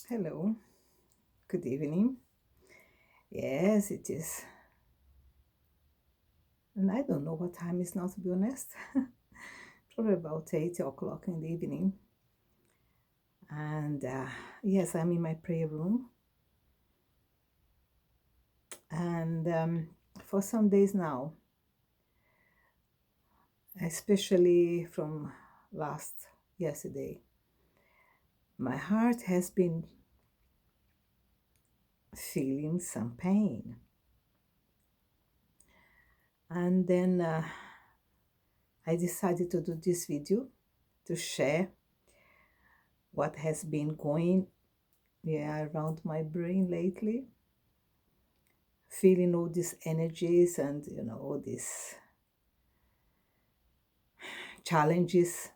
Hello, good evening. Yes, it is. And I don't know what time is now, to be honest. Probably about 8 o'clock in the evening. And yes, I'm in my prayer room. And for some days now, especially from last yesterday, my heart has been feeling some pain. And then I decided to do this video to share what has been going around my brain lately, feeling all these energies and all these challenges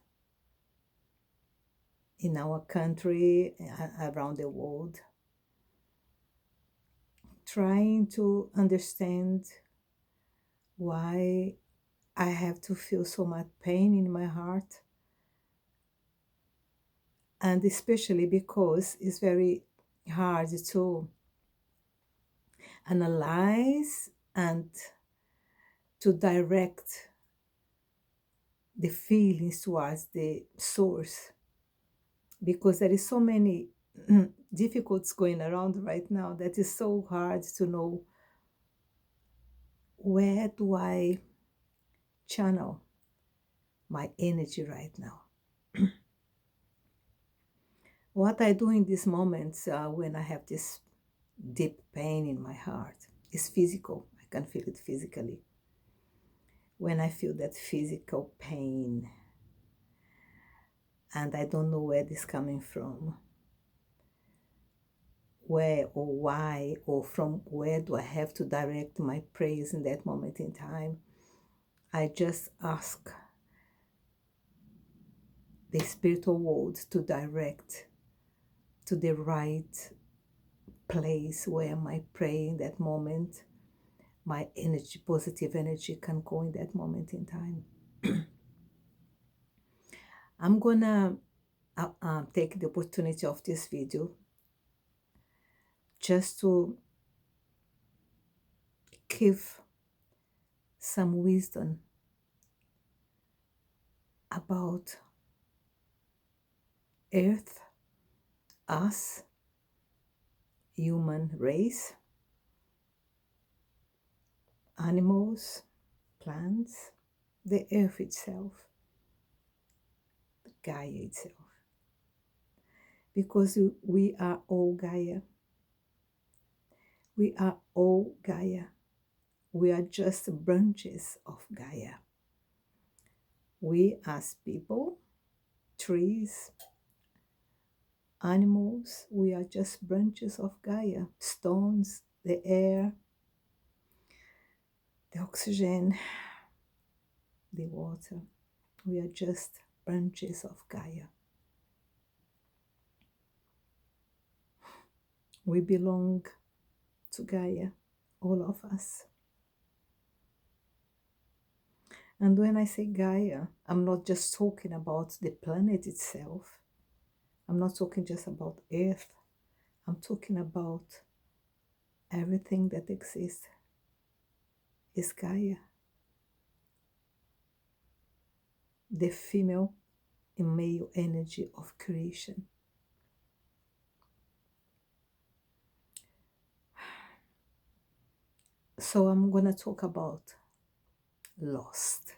in our country, around the world, trying to understand why I have to feel so much pain in my heart, and especially because it's very hard to analyze and to direct the feelings towards the source, because there is so many difficulties going around right now that is so hard to know where do I channel my energy right now. What I do in these moments when I have this deep pain in my heart is physical. I can feel it physically. When I feel that physical pain and I don't know where this is coming from, where or why, or from where do I have to direct my prayers in that moment in time, I just ask the spiritual world to direct to the right place where my prayer in that moment, my energy, positive energy, can go in that moment in time. I'm gonna take the opportunity of this video just to give some wisdom about Earth, us, human race, animals, plants, the Earth itself, Gaia itself. Because we are all Gaia. We are all Gaia. We are just branches of Gaia. We as people, trees, animals, we are just branches of Gaia. Stones, the air, the oxygen, the water. We are just branches of Gaia. We belong to Gaia, all of us. And when I say Gaia, I'm not just talking about the planet itself. I'm not talking just about Earth. I'm talking about everything that exists is Gaia. The female and male energy of creation. So I'm going to talk about lost.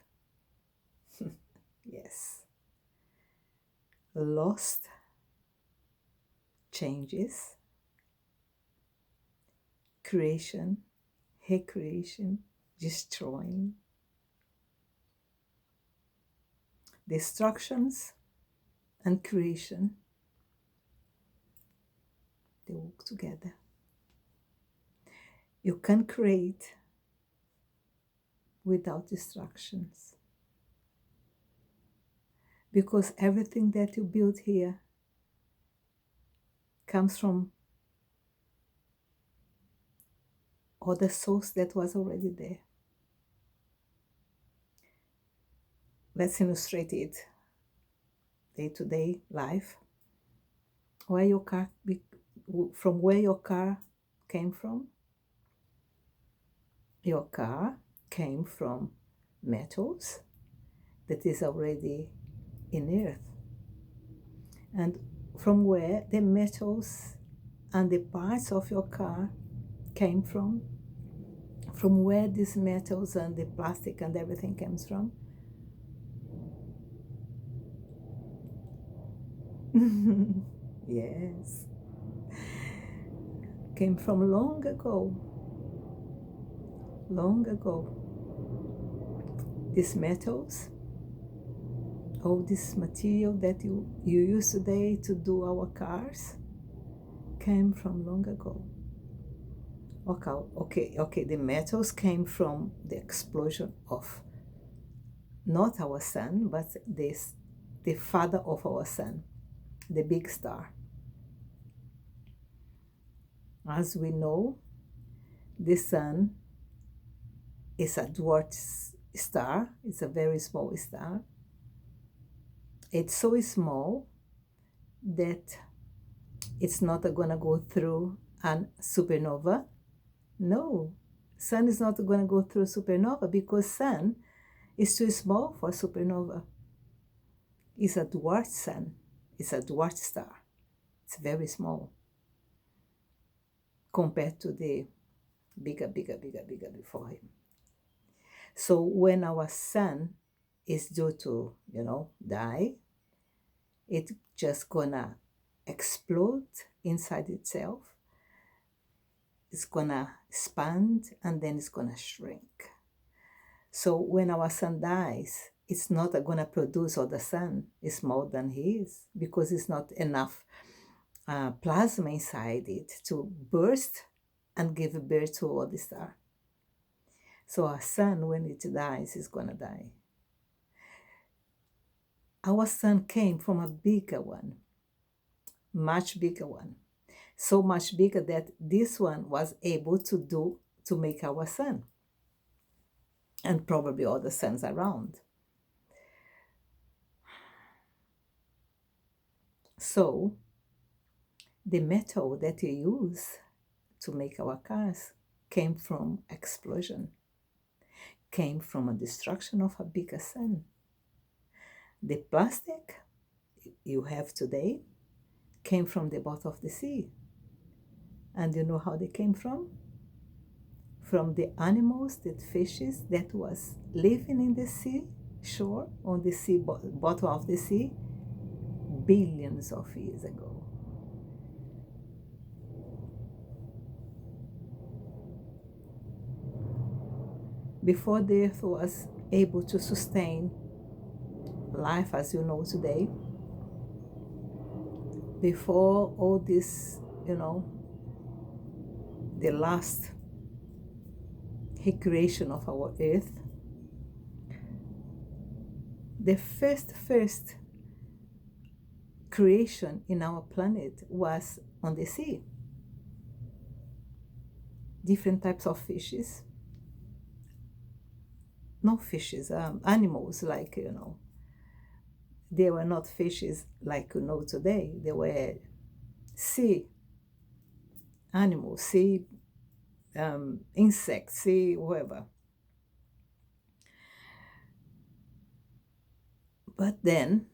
Yes. Lost changes, creation, recreation, destroying, destructions, and creation. They work together. You can create without distractions, because everything that you build here comes from other source that was already there. Let's illustrate it day-to-day life. Where your car from where your car came from? Your car came from metals that is already in earth. And from where the metals and the parts of your car came from where these metals and the plastic and everything comes from? Yes, came from long ago. Long ago. These metals, all this material that you use today to do our cars, came from long ago. Okay, the metals came from the explosion of not our sun, but the father of our sun, the big star. As we know, the sun is a dwarf star. It's a very small star. It's so small that it's not going to go through a supernova. No, sun is not going to go through supernova because sun is too small for supernova. It's a dwarf sun. It's a dwarf star. It's very small compared to the bigger before him. So when our sun is due to, die, it's just gonna explode inside itself. It's gonna expand and then it's gonna shrink. So when our sun dies, it's not gonna produce other sun. It's more than his because it's not enough plasma inside it to burst and give birth to all the star. So our sun, when it dies, is gonna die. Our sun came from a bigger one, much bigger one. So much bigger that this one was able to make our sun. And probably other suns around. So the metal that we use to make our cars came from explosion, came from a destruction of a bigger sun. The plastic you have today came from the bottom of the sea. And you know how they came from? From the animals, the fishes that was living in the sea shore, on the sea, bottom of the sea, billions of years ago. Before the earth was able to sustain life as you know today, before all this, the last recreation of our earth, the first creation in our planet was on the sea. Different types of fishes, not fishes, animals like, they were not fishes like you know today. They were sea animals, sea insects, sea whatever. But then,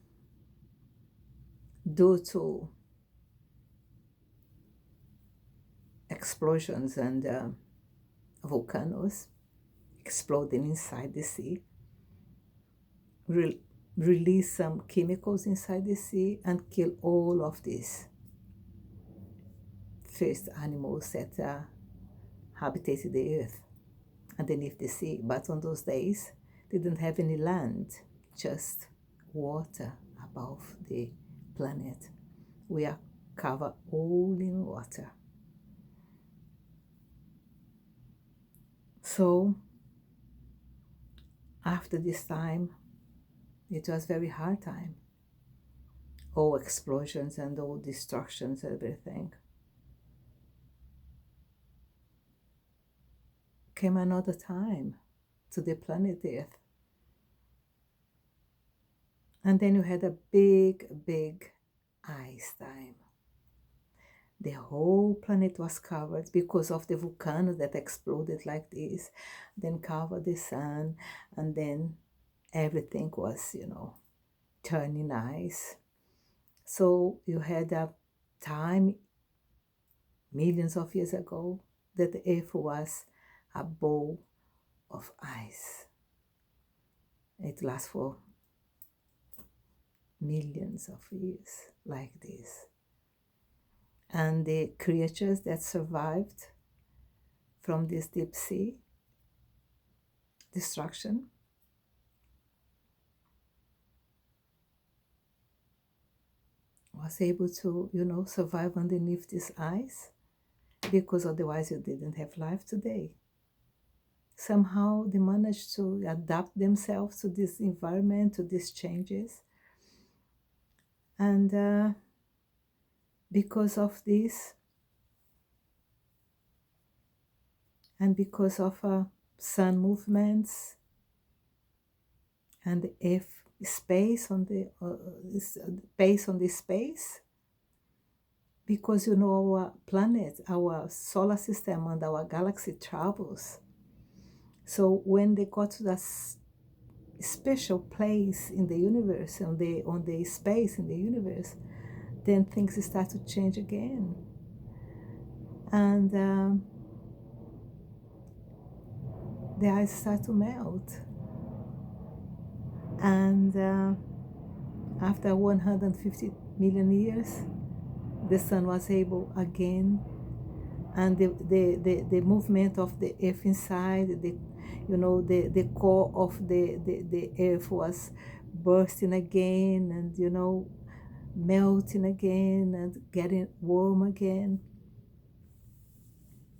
due to explosions and volcanoes exploding inside the sea, release some chemicals inside the sea and kill all of these first animals that habitated the earth underneath the sea. But on those days, they didn't have any land, just water above the planet. We are covered all in water. So after this time, it was very hard time. All explosions and all destructions, everything. Came another time to the planet Earth. And then you had a big ice time. The whole planet was covered because of the volcanoes that exploded like this, then covered the sun, and then everything was, turning ice. So you had a time millions of years ago that the earth was a bowl of ice. It lasts for millions of years like this. And the creatures that survived from this deep sea destruction was able to, survive underneath this ice, because otherwise you didn't have life today. Somehow they managed to adapt themselves to this environment, to these changes. And because of this, and because of sun movements and the earth space on the space on the space, because our planet, our solar system, and our galaxy travels. So when they got to that special place in the universe, on the space in the universe, then things start to change again. And the ice start to melt. And after 150 million years, the sun was able again, and the movement of the earth inside, the core of the earth was bursting again, and melting again and getting warm again.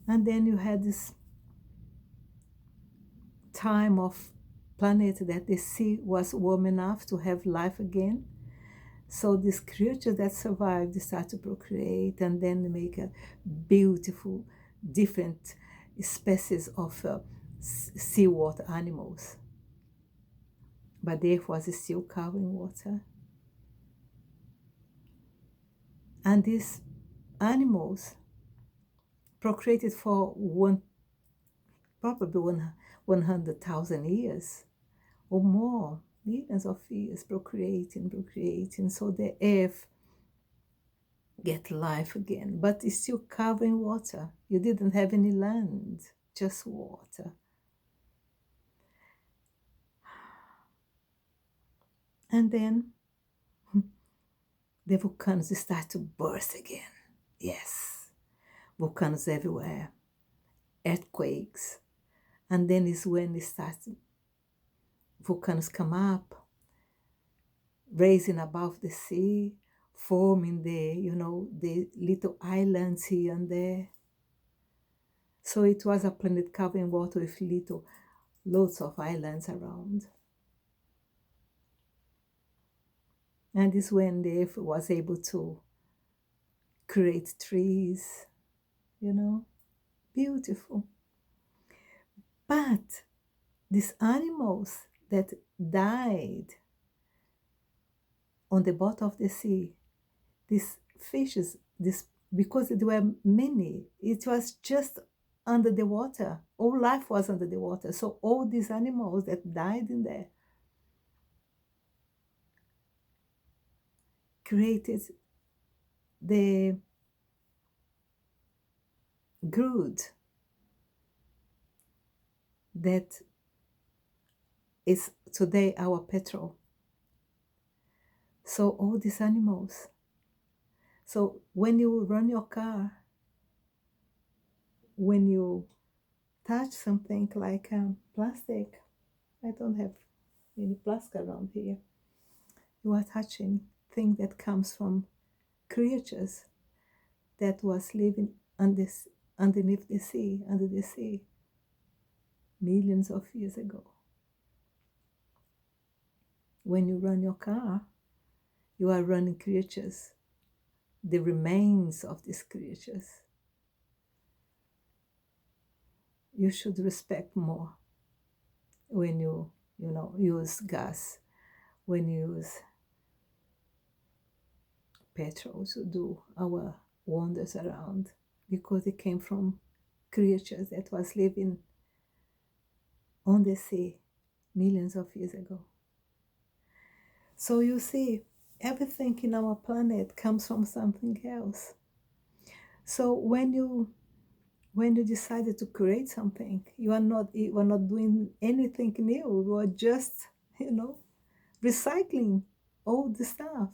And then you had this time of planet that the sea was warm enough to have life again. So these creatures that survived start to procreate, and then make a beautiful, different species of seawater animals. But the earth was still covered in water. And these animals procreated for probably 100,000 years or more, millions of years, procreating. So the earth get life again, but it's still covered in water. You didn't have any land, just water. And then the volcanoes start to burst again. Yes, volcanoes everywhere, earthquakes. And then is when volcanoes come up, raising above the sea, forming the little islands here and there. So it was a planet covered in water with lots of islands around. And this is when the earth was able to create trees, beautiful. But these animals that died on the bottom of the sea, these fishes, because there were many, it was just under the water. All life was under the water. So all these animals that died in there created the brood that is today our petrol. So all these animals. So when you run your car, when you touch something like plastic, I don't have any plastic around here, you are touching thing that comes from creatures that was living underneath the sea, under the sea, millions of years ago. When you run your car, you are running creatures, the remains of these creatures. You should respect more when you use gas, when you use petrol to do our others around because it came from creatures that was living on the sea millions of years ago. So you see, everything in our planet comes from something else. So when you decided to create something, you are not doing anything new. You are just, recycling all the stuff.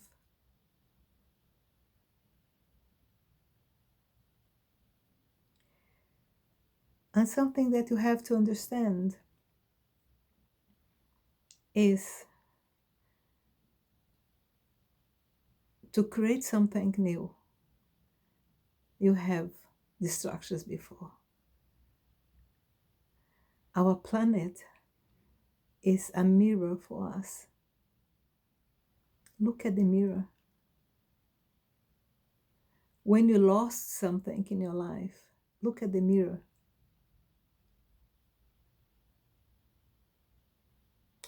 And something that you have to understand is to create something new, you have distractions before. Our planet is a mirror for us. Look at the mirror. When you lost something in your life, look at the mirror.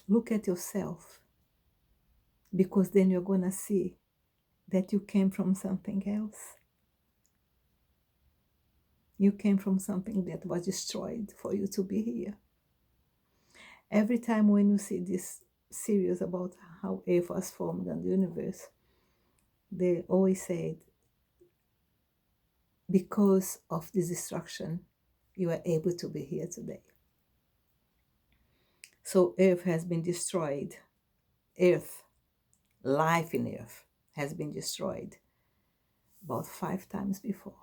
Look at yourself, because then you're going to see that you came from something else. You came from something that was destroyed for you to be here. Every time when you see this series about how Earth was formed and the universe, they always say, because of this destruction, you are able to be here today. So Earth has been destroyed. Earth, life in Earth, has been destroyed about 5 times before.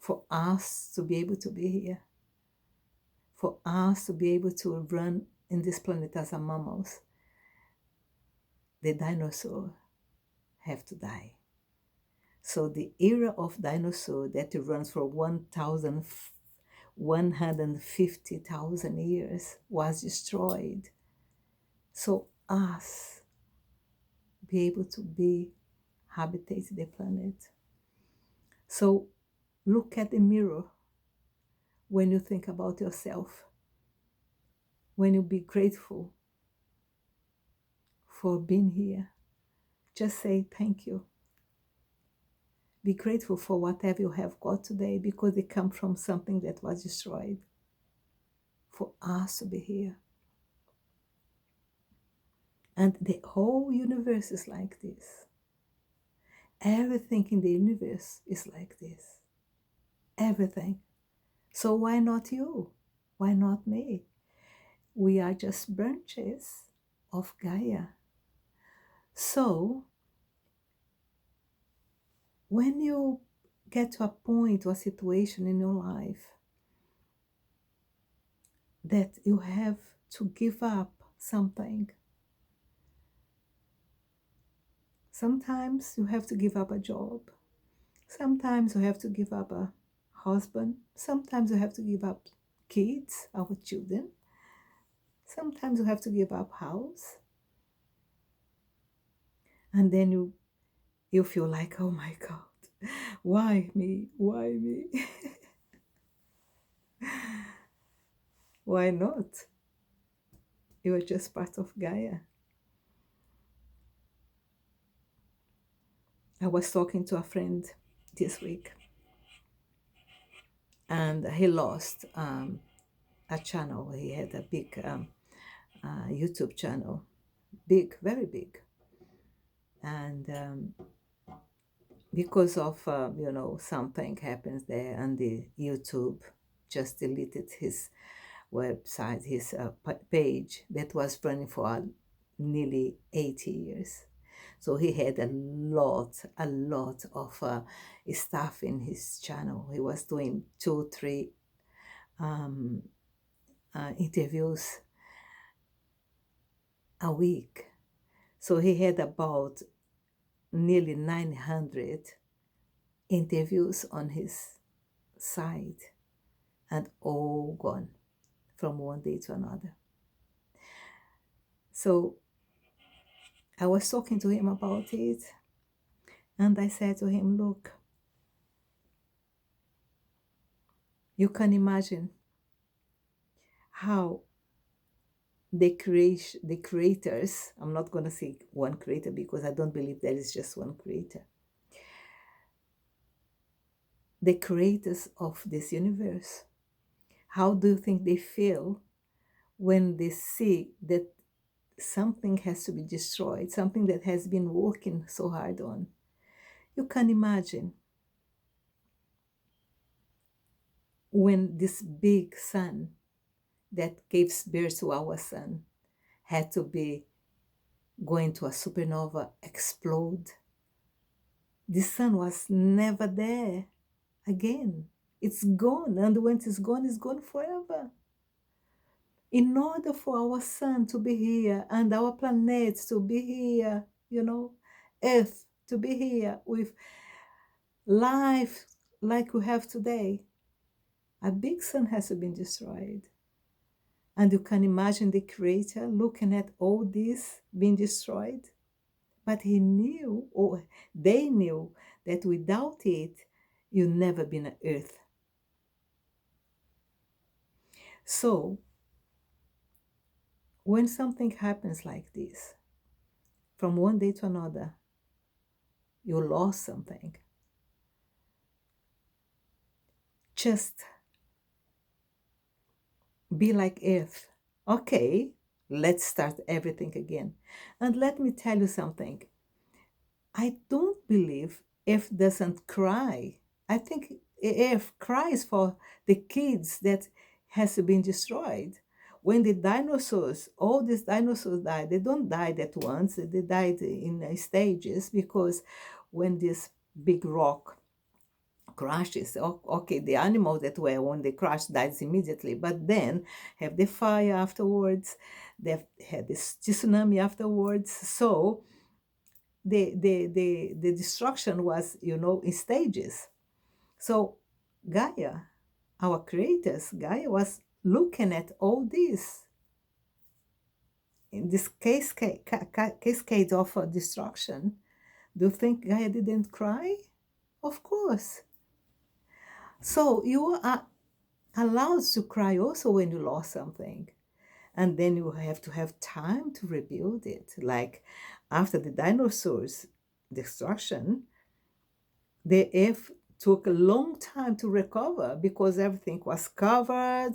For us to be able to be here, for us to be able to run in this planet as a mammals, the dinosaurs have to die. So the era of dinosaur that runs for 150,000 years was destroyed. So us be able to habitate the planet. So look at the mirror when you think about yourself. When you be grateful for being here, just say thank you. Be grateful for whatever you have got today, because it comes from something that was destroyed for us to be here. And the whole universe is like this. Everything in the universe is like this. Everything. So why not you? Why not me? We are just branches of Gaia. So when you get to a point or a situation in your life that you have to give up something, sometimes you have to give up a job. Sometimes you have to give up a husband. Sometimes you have to give up kids, our children. Sometimes you have to give up house. And then you feel like, oh my God, why me? Why me? Why not? You are just part of Gaia. I was talking to a friend this week, and he lost a channel. He had a big YouTube channel, big, very big. And because of, something happens there, and the YouTube just deleted his website, his page that was running for nearly 80 years. So he had a lot of stuff in his channel. He was doing 2-3 interviews a week. So he had about nearly 900 interviews on his site, and all gone from one day to another. So I was talking to him about it, and I said to him, look, you can imagine how the creators, I'm not going to say one creator because I don't believe there is just one creator. the creators of this universe. How do you think they feel when they see that something has to be destroyed, something that has been working so hard on? You can imagine when this big sun that gives birth to our sun had to be going to a supernova, explode. The sun was never there again. It's gone, and when it's gone forever. In order for our sun to be here and our planet to be here, Earth to be here with life like we have today, a big sun has to be destroyed. And you can imagine the creator looking at all this being destroyed. But he knew, or they knew, that without it, you'd never been on earth. So, when something happens like this, from one day to another, you lost something, just be like earth. Okay, let's start everything again. And let me tell you something. I don't believe Earth doesn't cry. I think Earth cries for the kids that has been destroyed. When the dinosaurs, all these dinosaurs died, they don't die at once. They died in stages because when this big rock crashes, okay, the animals that were when they crashed dies immediately, but then have the fire afterwards. They had this tsunami afterwards. So the destruction was, in stages. So Gaia, our creators, Gaia was looking at all this in this cascade of destruction. Do you think Gaia didn't cry? Of course. So you are allowed to cry also when you lost something. And then you have to have time to rebuild it. Like after the dinosaurs destruction, the Earth took a long time to recover because everything was covered,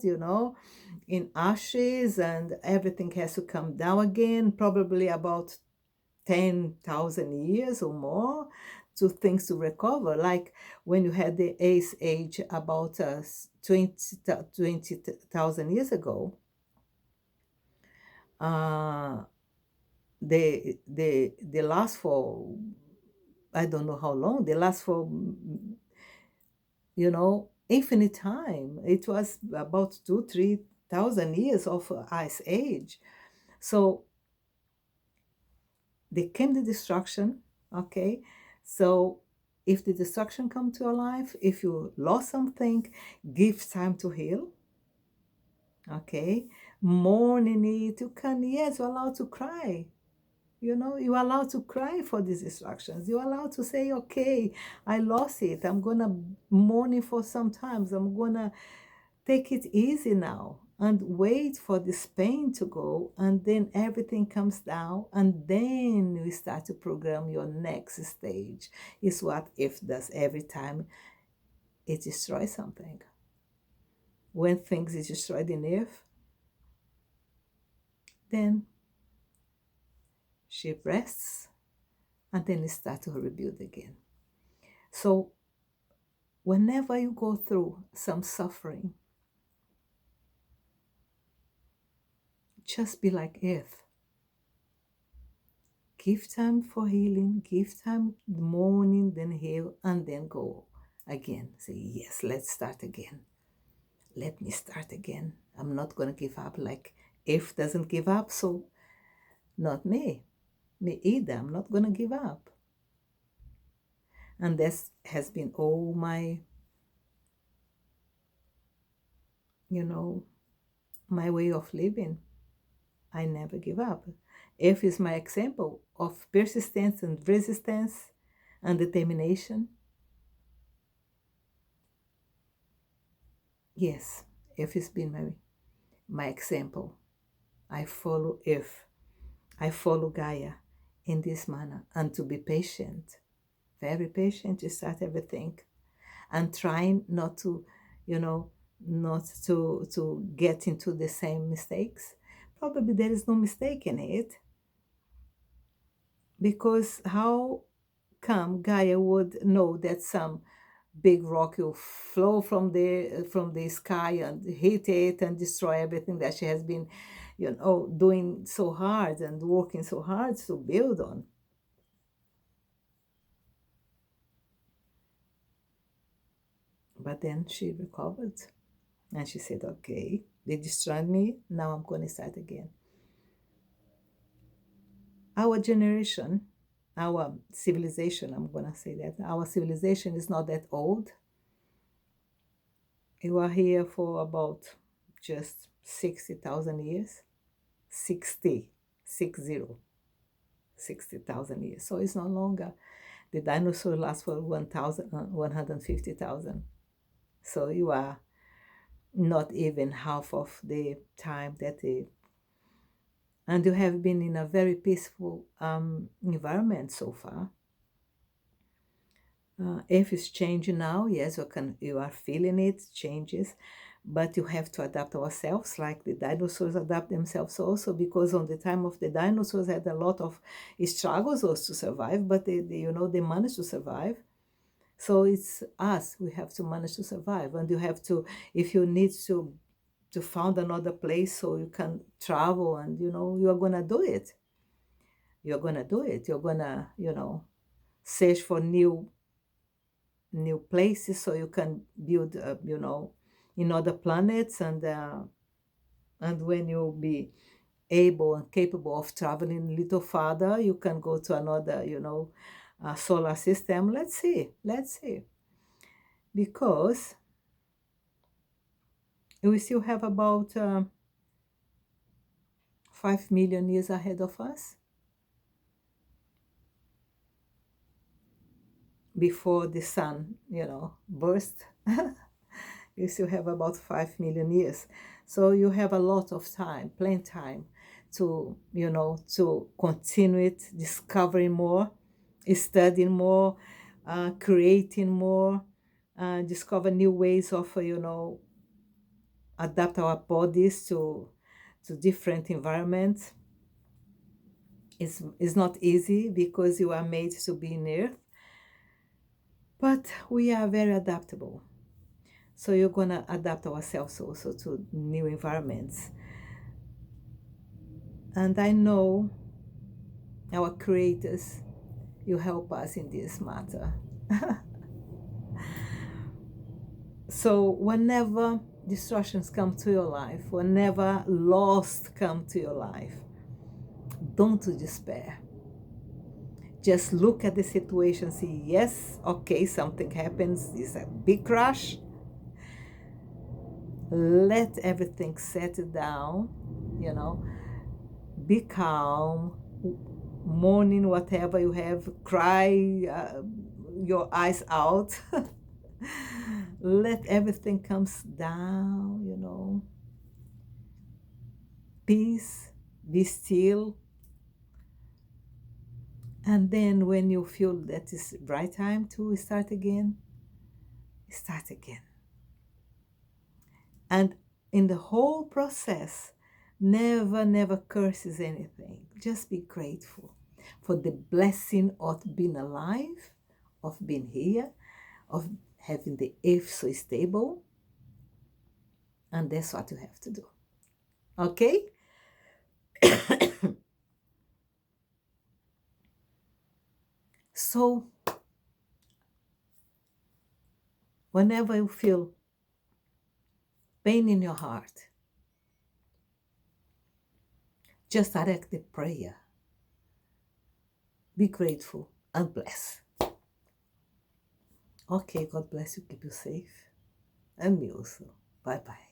in ashes, and everything has to come down again, probably about 10,000 years or more to things to recover. Like when you had the Ice Age about 20,000 years ago, uh, they last for, I don't know how long, they last for infinite time. It was about 3,000 years of ice age. So there came the destruction. Okay, so if the destruction come to your life, if you lost something, give time to heal. Okay, mourning it, you can, yes, you're allowed to cry. You're allowed to cry for these distractions. You're allowed to say, okay, I lost it. I'm going to mourn it for some times. I'm going to take it easy now and wait for this pain to go. And then everything comes down. And then you start to program your next stage. Is what if does every time it destroys something. When things is destroyed in earth, then she rests and then it starts to rebuild again. So whenever you go through some suffering, just be like earth. Give time for healing, give time mourning, then heal, and then go again. Say, yes, let's start again. Let me start again. I'm not going to give up like earth doesn't give up, so not me. Me either. I'm not going to give up. And this has been all my, my way of living. I never give up. F is my example of persistence and resistance and determination. Yes, F has been my example. I follow F. I follow Gaia in this manner. And to be patient, very patient to start everything. and trying not to, you know, not to get into the same mistakes. Probably there is no mistake in it, because how come Gaia would know that some big rock will flow from the sky and hit it and destroy everything that she has been, doing so hard and working so hard to build on? But then she recovered and she said, okay, they destroyed me, now I'm going to start again. Our generation, our civilization, I'm going to say that, our civilization is not that old. We were here for about just 60,000 years. 60, 60, 60,000 years. So it's no longer. The dinosaurs last for 150,000. So you are not even half of the time that they. And you have been in a very peaceful environment so far. If it's changing now, yes, you are feeling it, changes, but you have to adapt ourselves like the dinosaurs adapt themselves also, because on the time of the dinosaurs had a lot of struggles also to survive, but they managed to survive. So it's us, we have to manage to survive, and you have to, if you need to find another place so you can travel, and you are gonna do it. You're gonna do it. You're gonna, search for new places so you can build, in other planets, and when you'll be able and capable of traveling a little farther, you can go to another, solar system. Let's see, because we still have about 5 million years ahead of us before the sun, burst. You still have about 5 million years. So you have a lot of time, plenty time to continue it, discovering more, studying more, creating more, discover new ways of, adapt our bodies to different environments. It's not easy because you are made to be in earth, but we are very adaptable. So you're going to adapt ourselves also to new environments. And I know our creators, you help us in this matter. So whenever distractions come to your life, whenever loss come to your life, don't despair. Just look at the situation, see, yes, okay, something happens, it's a big crash. Let everything settle down, be calm, mourning whatever you have, cry your eyes out. Let everything comes down, peace, be still. And then when you feel that it's right time to start again, start again. And in the whole process, never curses anything. Just be grateful for the blessing of being alive, of being here, of having the earth so stable. And that's what you have to do. Okay? So, whenever you feel pain in your heart, just direct the prayer. Be grateful and bless. Okay, God bless you, keep you safe. And me also. Bye bye.